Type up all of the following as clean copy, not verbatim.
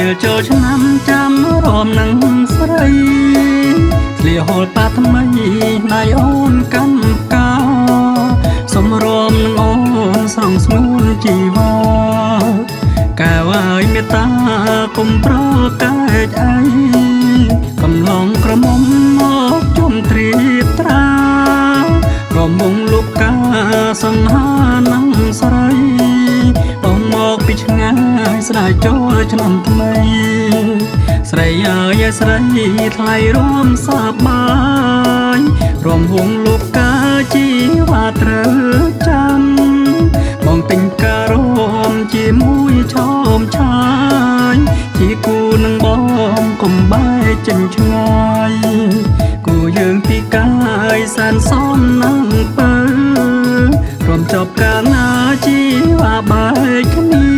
ពេលចូលឆ្នាំចាំរំនឹងស្រីធ្លាហូលប៉ាថ្មីណៃអូនកាន់កាសំរំនឹងអូនស្រងស្ងួនជីវ៉ាកាវ៉ាយមេតាគុំប្រកែកអីកំឡងក្រមុំមកជុំត្រៀបត្រារំវងលោកកាសង្ហានឹងស្រីបងមកពីឆ្ងាយស្ដាយចូលឆ្នាំថ្មីស្រីអើយស្រីថ្លៃរំសប្បាយរំវងលោកកាជីវ៉ាត្រូវចាំបងទិញការមជាមួយឆោមឆាយជាគូនឹងបងកុំបែកចេញឆ្ងាយគូយើងពីកាយសានសមនឹងបើរំចប់កាលណាជីវ៉ាបែកគ្នា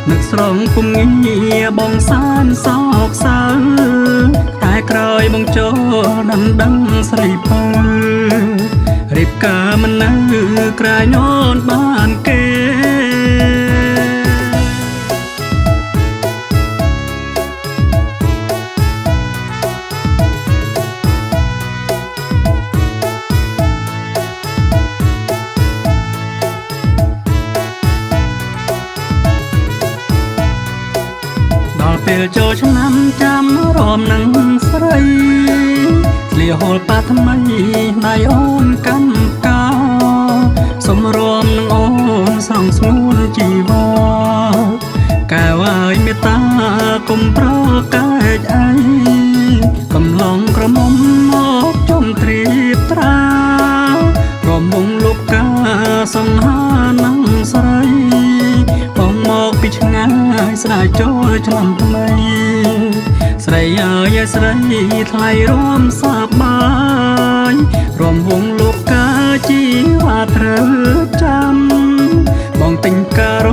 នឹកស្រងពុំងារបងសានសោកសៅតែក្រោយបងចូលដណ្ដឹងស្រីពើរៀបការមិននៅក្រែងអូនបានគេដល់ពេលចូលឆ្នាំចាំរំនឹងស្រីធ្លាហូលប៉ាថ្មីណៃអូនកាន់កាសំរំនឹងអូនស្រងស្ងួនជីវ៉ាកាវ៉ាយមេតាគុំប្រកែកអីកំឡងក្រមុំមកជុំត្រៀបត្រារំវងលោកកាសង្ហានឹងស្រីបងមកពីឆ្ងាយស្ដាយចូលឆ្នាំថ្មីស្រីអើយស្រីថ្លៃរំសប្បាយរំវងលោកកាជីវ៉ាត្រូវចាំបងទិញការ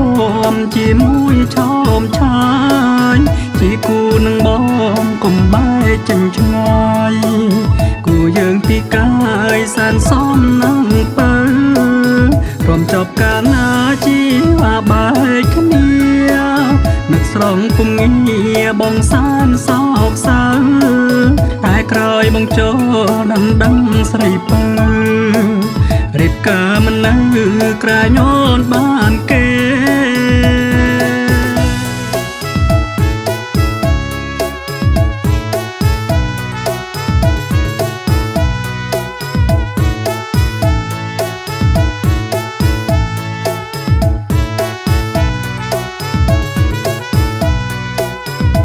មជាមួយឆោមឆាយជាគូនឹងបងកុំបែកចេញឆ្ងាយគូយើងពីកាយសានសមនឹងបើរំចប់កាលណាជីវ៉ាបែកគ្នានឹកស្រងពុំងារបងសានសោកសៅតែក្រោយបងចូលដណ្ដឹងស្រីពើរៀបការមិននៅក្រែងអូនបាន